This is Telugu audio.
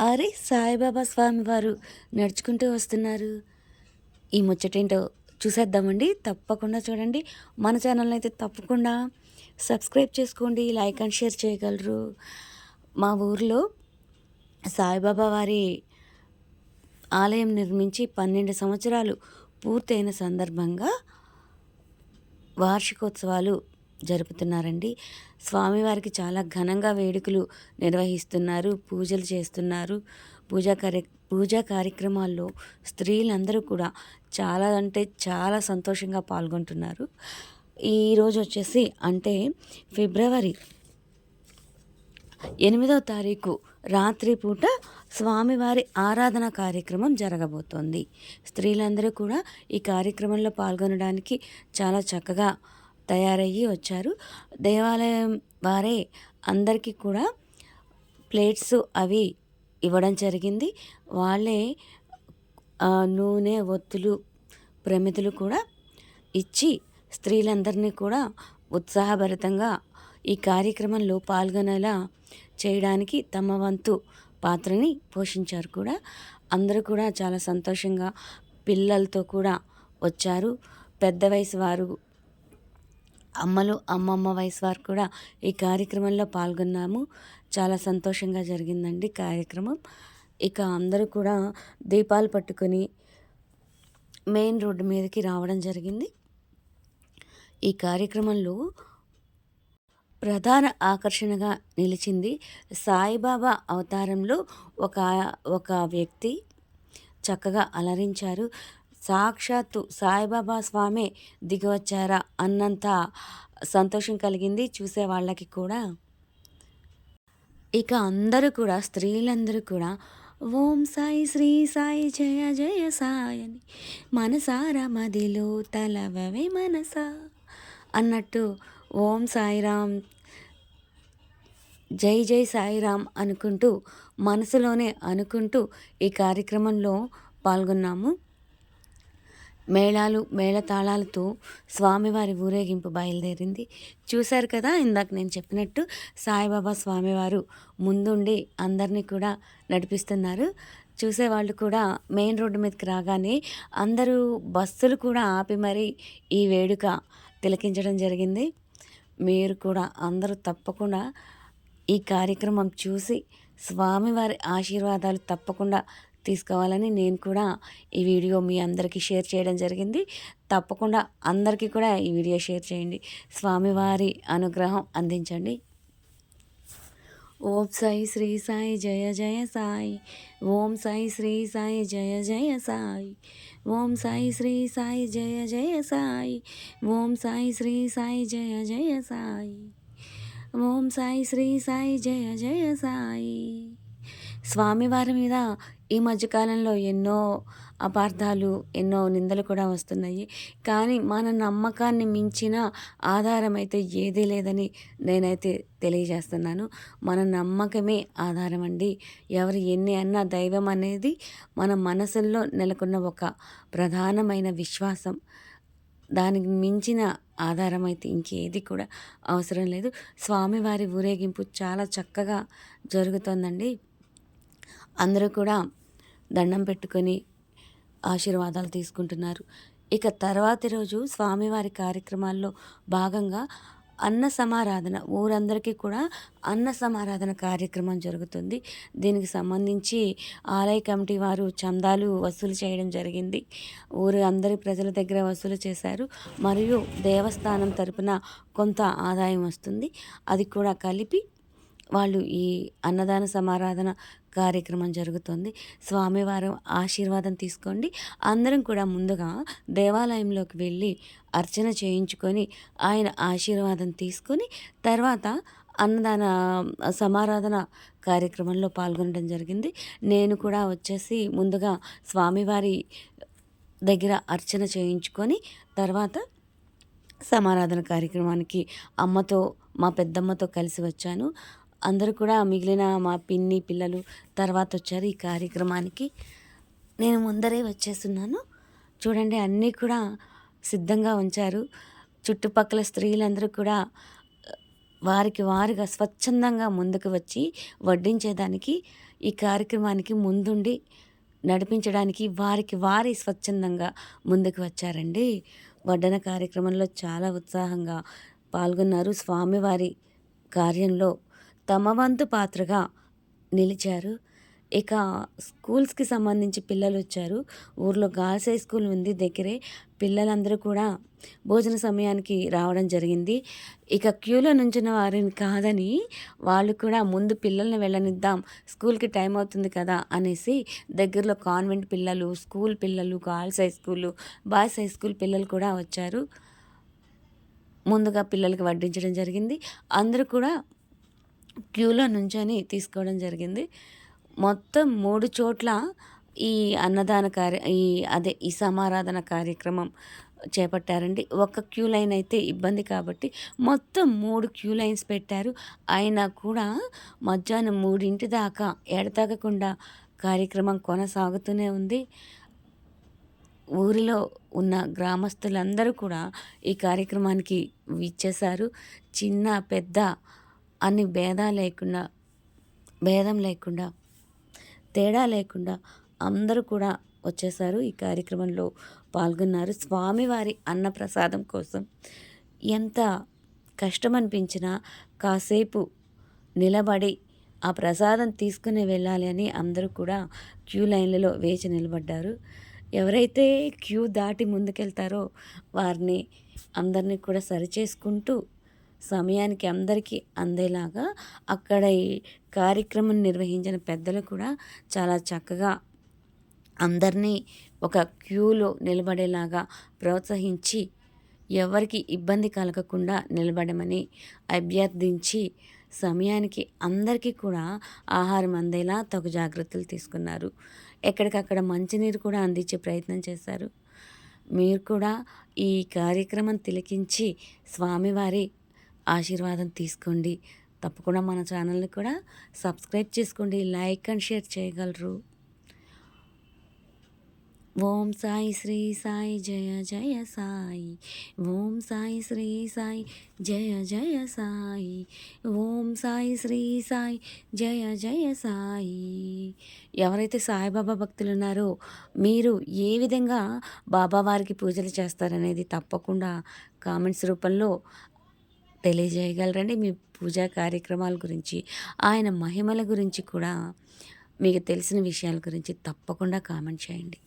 అరే సాయిబాబా స్వామి వారు నడుచుకుంటూ వస్తున్నారు. ఈ ముచ్చటేంటో చూసేద్దామండి. తప్పకుండా చూడండి. మన ఛానల్ని అయితే తప్పకుండా సబ్స్క్రైబ్ చేసుకోండి, లైక్ అండ్ షేర్ చేయగలరు. మా ఊర్లో సాయిబాబా వారి ఆలయం నిర్మించి 12 సంవత్సరాలు పూర్తయిన సందర్భంగా వార్షికోత్సవాలు జరుపుతున్నారండి. స్వామివారికి చాలా ఘనంగా వేడుకలు నిర్వహిస్తున్నారు, పూజలు చేస్తున్నారు. పూజా కార్య పూజా కార్యక్రమాల్లో స్త్రీలందరూ కూడా చాలా అంటే చాలా సంతోషంగా పాల్గొంటున్నారు. ఈరోజు వచ్చేసి అంటే ఫిబ్రవరి 8వ తారీఖు రాత్రి పూట స్వామివారి ఆరాధన కార్యక్రమం జరగబోతోంది. స్త్రీలందరూ కూడా ఈ కార్యక్రమంలో పాల్గొనడానికి చాలా చక్కగా తయారయ్యి వచ్చారు. దేవాలయం వారే అందరికీ కూడా ప్లేట్స్ అవి ఇవ్వడం జరిగింది. వాళ్ళే నూనె, ఒత్తులు, ప్రమిదలు కూడా ఇచ్చి స్త్రీలందరినీ కూడా ఉత్సాహభరితంగా ఈ కార్యక్రమంలో పాల్గొనేలా చేయడానికి తమ వంతు పాత్రని పోషించారు కూడా. అందరూ కూడా చాలా సంతోషంగా పిల్లలతో కూడా వచ్చారు. పెద్ద వయసు వారు, అమ్మలు, అమ్మమ్మ వయసు వారు కూడా ఈ కార్యక్రమంలో పాల్గొన్నాము. చాలా సంతోషంగా జరిగిందండి కార్యక్రమం. ఇక అందరూ కూడా దీపాలు పట్టుకొని మెయిన్ రోడ్డు మీదకి రావడం జరిగింది. ఈ కార్యక్రమంలో ప్రధాన ఆకర్షణగా నిలిచింది సాయిబాబా అవతారంలో ఒక ఒక వ్యక్తి చక్కగా అలరించారు. సాక్షాత్తు సాయిబాబా స్వామే దిగివచ్చారా అన్నంత సంతోషం కలిగింది చూసే వాళ్ళకి కూడా. ఇక అందరూ కూడా స్త్రీలందరూ కూడా ఓం సాయి శ్రీ సాయి జయ జయ సాయి అని మనసారా మదిలో తలవవే మనసా అన్నట్టు ఓం సాయిరామ్, జై జై సాయిరామ్ అనుకుంటూ మనసులోనే అనుకుంటూ ఈ కార్యక్రమంలో పాల్గొన్నాము. మేళాలు, మేళతాళాలతో స్వామివారి ఊరేగింపు బయలుదేరింది. చూశారు కదా, ఇందాక నేను చెప్పినట్టు సాయిబాబా స్వామివారు ముందుండి అందరినీ కూడా నడిపిస్తున్నారు. చూసేవాళ్ళు కూడా మెయిన్ రోడ్డు మీదకి రాగానే అందరూ బస్సులు కూడా ఆపి మరీ ఈ వేడుక తిలకించడం జరిగింది. మీరు కూడా అందరూ తప్పకుండా ఈ కార్యక్రమం చూసి స్వామివారి ఆశీర్వాదాలు తప్పకుండా తీసుకోవాలని నేను కూడా ఈ వీడియో మీ అందరికీ షేర్ చేయడం జరిగింది. తప్పకుండా అందరికీ కూడా ఈ వీడియో షేర్ చేయండి. స్వామివారి అనుగ్రహం అందించండి. ఓం సాయి శ్రీ సాయి జయ జయ సాయి, ఓం సాయి శ్రీ సాయి జయ జయ సాయి, ఓం సాయి శ్రీ సాయి జయ జయ సాయి, ఓం సాయి శ్రీ సాయి జయ జయ సాయి, ఓం సాయి శ్రీ సాయి జయ జయ సాయి. స్వామివారి మీద ఈ మధ్యకాలంలో ఎన్నో అపార్థాలు, ఎన్నో నిందలు కూడా వస్తున్నాయి. కానీ మన నమ్మకాన్ని మించిన ఆధారం అయితే ఏదీ లేదని నేనైతే తెలియజేస్తున్నాను. మన నమ్మకమే ఆధారం అండి. ఎవరు ఎన్ని అన్నా దైవం అనేది మన మనసుల్లో నెలకొన్న ఒక ప్రధానమైన విశ్వాసం. దానికి మించిన ఆధారం అయితే ఇంకేది కూడా అవసరం లేదు. స్వామివారి ఊరేగింపు చాలా చక్కగా జరుగుతోందండి. అందరూ కూడా దండం పెట్టుకొని ఆశీర్వాదాలు తీసుకుంటున్నారు. ఇక తర్వాతి రోజు స్వామివారి కార్యక్రమాల్లో భాగంగా అన్న సమారాధన, ఊరందరికీ కూడా అన్న సమారాధన కార్యక్రమం జరుగుతుంది. దీనికి సంబంధించి ఆలయ కమిటీ వారు చందాలు వసూలు చేయడం జరిగింది. ఊరు అందరి ప్రజల దగ్గర వసూలు చేశారు. మరియు దేవస్థానం తరపున కొంత ఆదాయం వస్తుంది. అది కూడా కలిపి వాళ్ళు ఈ అన్నదాన సమారాధన కార్యక్రమం జరుగుతుంది. స్వామివారు ఆశీర్వాదం తీసుకోండి. అందరం కూడా ముందుగా దేవాలయంలోకి వెళ్ళి అర్చన చేయించుకొని ఆయన ఆశీర్వాదం తీసుకొని తర్వాత అన్నదాన సమారాధన కార్యక్రమంలో పాల్గొనడం జరిగింది. నేను కూడా వచ్చేసి ముందుగా స్వామివారి దగ్గర అర్చన చేయించుకొని తర్వాత సమారాధన కార్యక్రమానికి అమ్మతో, మా పెద్దమ్మతో కలిసి వచ్చాను. అందరూ కూడా మిగిలిన మా పిన్ని పిల్లలు తర్వాత వచ్చారు ఈ కార్యక్రమానికి. నేను ముందరే వచ్చేస్తున్నాను. చూడండి, అన్నీ కూడా సిద్ధంగా ఉంచారు. చుట్టుపక్కల స్త్రీలందరూ కూడా వారికి వారుగా స్వచ్ఛందంగా ముందుకు వచ్చి వడ్డించేదానికి ఈ కార్యక్రమానికి ముందుండి నడిపించడానికి వారికి వారే స్వచ్ఛందంగా ముందుకు వచ్చారండి. వడ్డన కార్యక్రమంలో చాలా ఉత్సాహంగా పాల్గొన్నారు. స్వామివారి కార్యంలో తమ వంతు పాత్రగా నిలిచారు. ఇక స్కూల్స్‌కి సంబంధించి పిల్లలొచ్చారు. ఊర్లో గర్ల్స్ హై స్కూల్ ఉంది దగ్గరే. పిల్లలందరూ కూడా భోజన సమయానికి రావడం జరిగింది. ఇక క్యూలో నుంచున్న వారిని కాదని వాళ్ళు కూడా ముందు పిల్లల్ని వెళ్ళనిద్దాం, స్కూల్‌కి టైం అవుతుంది కదా అనేసి దగ్గరలో కాన్వెంట్ పిల్లలు, స్కూల్ పిల్లలు, girls high school, boys high school పిల్లలు కూడా వచ్చారు. ముందుగా పిల్లలకి వడ్డించడం జరిగింది. అందరూ కూడా క్యూలో నుంచొని తీసుకోవడం జరిగింది. మొత్తం 3 చోట్ల ఈ అన్నదాన ఈ సమారాధన కార్యక్రమం చేపట్టారండి. ఒక క్యూ లైన్ అయితే ఇబ్బంది కాబట్టి మొత్తం 3 క్యూ లైన్స్ పెట్టారు. అయినా కూడా మధ్యాహ్నం 3 దాకా ఎడతెగకుండా కార్యక్రమం కొనసాగుతూనే ఉంది. ఊరిలో ఉన్న గ్రామస్తులందరూ కూడా ఈ కార్యక్రమానికి విచ్చేశారు. చిన్న, పెద్ద అని భేదం లేకుండా, తేడా లేకుండా అందరూ కూడా వచ్చేశారు. ఈ కార్యక్రమంలో పాల్గొన్నారు. స్వామివారి అన్నప్రసాదం కోసం ఎంత కష్టమనిపించినా కాసేపు నిలబడి ఆ ప్రసాదం తీసుకుని వెళ్ళాలి అని అందరూ కూడా క్యూ లైన్లలో వేచి నిలబడ్డారు. ఎవరైతే క్యూ దాటి ముందుకెళ్తారో వారిని అందరినీ కూడా సరిచేసుకుంటూ సమయానికి అందరికీ అందేలాగా అక్కడ ఈ కార్యక్రమం నిర్వహించిన పెద్దలు కూడా చాలా చక్కగా అందరినీ ఒక క్యూలో నిలబడేలాగా ప్రోత్సహించి ఎవరికి ఇబ్బంది కలగకుండా నిలబడమని అభ్యర్థించి సమయానికి అందరికీ కూడా ఆహారం అందేలా తగు జాగ్రత్తలు తీసుకున్నారు. ఎక్కడికక్కడ మంచినీరు కూడా అందించే ప్రయత్నం చేశారు. మీరు కూడా ఈ కార్యక్రమం తిలకించి స్వామివారి ఆశీర్వాదం తీసుకోండి. తప్పకుండా మన ఛానల్ని కూడా సబ్స్క్రైబ్ చేసుకోండి, లైక్ అండ్ షేర్ చేయగలరు. ఓం సాయి శ్రీ సాయి జయ జయ సాయి. ఓం సాయి శ్రీ సాయి జయ జయ సాయి. ఓం సాయి శ్రీ సాయి జయ జయ సాయి. ఎవరైతే సాయిబాబా భక్తులు ఉన్నారో మీరు ఏ విధంగా బాబావారికి పూజలు చేస్తారనేది తప్పకుండా కామెంట్స్ రూపంలో తెలియజేయగలరండి. మీ పూజా కార్యక్రమాల గురించి, ఆయన మహిమల గురించి కూడా మీకు తెలిసిన విషయాల గురించి తప్పకుండా కామెంట్ చేయండి.